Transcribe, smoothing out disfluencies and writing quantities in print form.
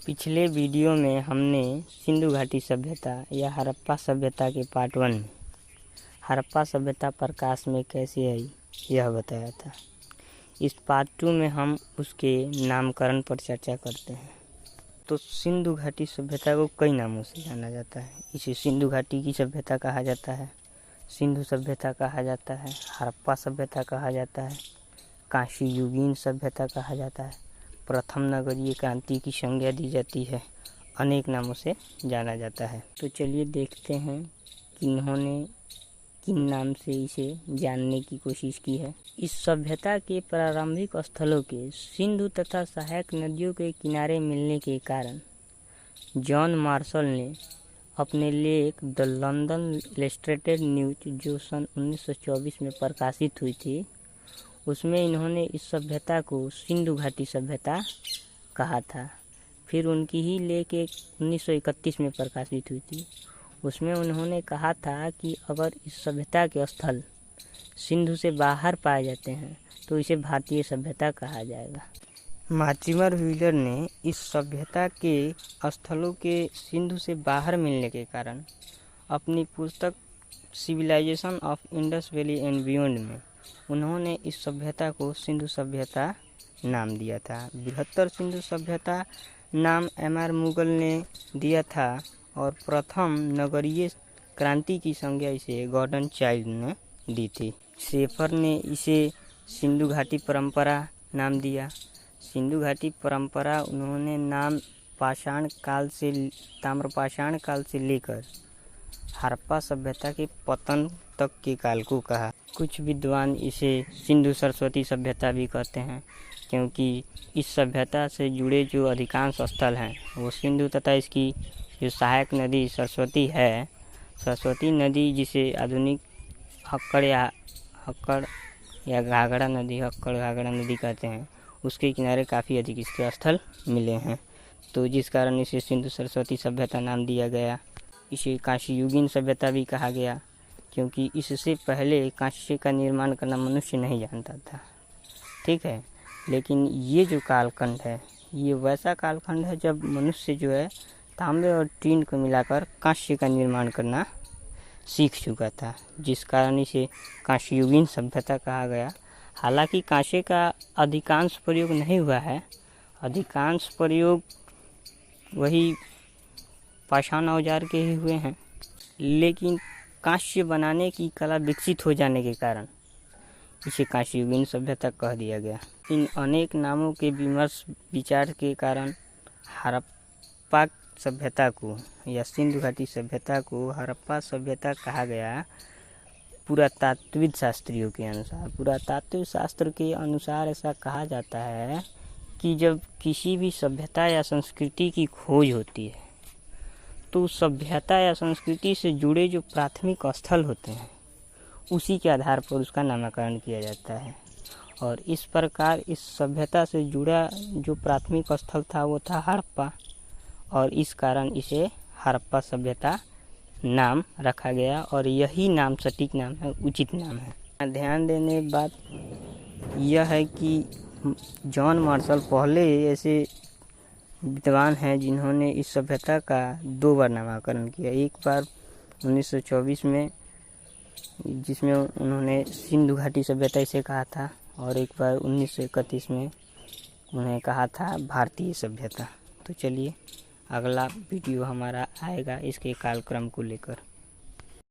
पिछले वीडियो में हमने सिंधु घाटी सभ्यता या हड़प्पा सभ्यता के पार्ट 1 में हड़प्पा सभ्यता प्रकाश में कैसे आई यह बताया था। इस पार्ट 2 में हम उसके नामकरण पर चर्चा करते हैं। तो सिंधु घाटी सभ्यता को कई नामों से जाना जाता है। इसे सिंधु घाटी की सभ्यता कहा जाता है, सिंधु सभ्यता कहा जाता है, हड़प्पा सभ्यता कहा जाता है, कांस्य युगीन सभ्यता कहा जाता है, प्रथम नगरीय क्रांति की संज्ञा दी जाती है, अनेक नामों से जाना जाता है। तो चलिए देखते हैं कि इन्होंने किन नाम से इसे जानने की कोशिश की है। इस सभ्यता के प्रारंभिक स्थलों के सिंधु तथा सहायक नदियों के किनारे मिलने के कारण जॉन मार्शल ने अपने लेख द लंदन इलस्ट्रेटेड न्यूज जो सन 1924 में प्रकाशित हुई थी, उसमें इन्होंने इस सभ्यता को सिंधु घाटी सभ्यता कहा था। फिर उनकी ही लेख एक 1931 में प्रकाशित हुई थी, उसमें उन्होंने कहा था कि अगर इस सभ्यता के स्थल सिंधु से बाहर पाए जाते हैं तो इसे भारतीय सभ्यता कहा जाएगा। मॉर्टिमर व्हीलर ने इस सभ्यता के स्थलों के सिंधु से बाहर मिलने के कारण अपनी पुस्तक civilisation of Indus valley and beyond में उन्होंने इस सभ्यता को सिंधु सभ्यता नाम दिया था। बृहत्तर सिंधु सभ्यता नाम एम.आर. मुगल ने दिया था और प्रथम नगरीय क्रांति की संज्ञा इसे गॉर्डन चाइल्ड ने दी थी। शेफर ने इसे सिंधु घाटी परंपरा नाम दिया। सिंधु घाटी परंपरा उन्होंने नाम ताम्रपाषाण काल से लेकर हड़प्पा सभ्यता के पतन तक के काल को कहा। कुछ विद्वान इसे सिंधु सरस्वती सभ्यता भी कहते हैं, क्योंकि इस सभ्यता से जुड़े जो अधिकांश स्थल हैं वो सिंधु तथा इसकी जो सहायक नदी सरस्वती है, सरस्वती नदी जिसे आधुनिक हक्कड़ या घाघरा नदी कहते हैं, उसके किनारे काफ़ी अधिक इसके स्थल मिले हैं। तो जिस कारण इसे सिंधु सरस्वती सभ्यता नाम दिया गया। इसे कांस्य युगीन सभ्यता भी कहा गया, क्योंकि इससे पहले कांस्य का निर्माण करना मनुष्य नहीं जानता था। ठीक है, लेकिन ये जो कालखंड है ये वैसा कालखंड है जब मनुष्य जो है तांबे और टीन को मिलाकर कांस्य का निर्माण करना सीख चुका था, जिस कारण इसे कांस्य युगीन सभ्यता कहा गया। हालांकि कांस्य का अधिकांश प्रयोग नहीं हुआ है, अधिकांश प्रयोग वही पाषाण औजार के ही हुए हैं, लेकिन कांस्य बनाने की कला विकसित हो जाने के कारण इसे कांस्य युगीन सभ्यता कह दिया गया। इन अनेक नामों के विमर्श विचार के कारण हड़प्पा सभ्यता को या सिंधु घाटी सभ्यता को हड़प्पा सभ्यता कहा गया। पुरातात्विक शास्त्रियों के अनुसार, पुरातात्विक शास्त्र के अनुसार ऐसा कहा जाता है कि जब किसी भी सभ्यता या संस्कृति की खोज होती है तो उस सभ्यता या संस्कृति से जुड़े जो प्राथमिक स्थल होते हैं उसी के आधार पर उसका नामकरण किया जाता है। और इस प्रकार इस सभ्यता से जुड़ा जो प्राथमिक स्थल था वो था हड़प्पा, और इस कारण इसे हड़प्पा सभ्यता नाम रखा गया और यही नाम सटीक नाम है, उचित नाम है। ध्यान देने बात यह है कि जॉन मार्शल पहले ऐसे विद्वान हैं जिन्होंने इस सभ्यता का 2 बार नामकरण किया। एक बार 1924 में जिसमें उन्होंने सिंधु घाटी सभ्यता इसे कहा था, और एक बार 1931 में उन्हें कहा था भारतीय सभ्यता। तो चलिए अगला वीडियो हमारा आएगा इसके कालक्रम को लेकर।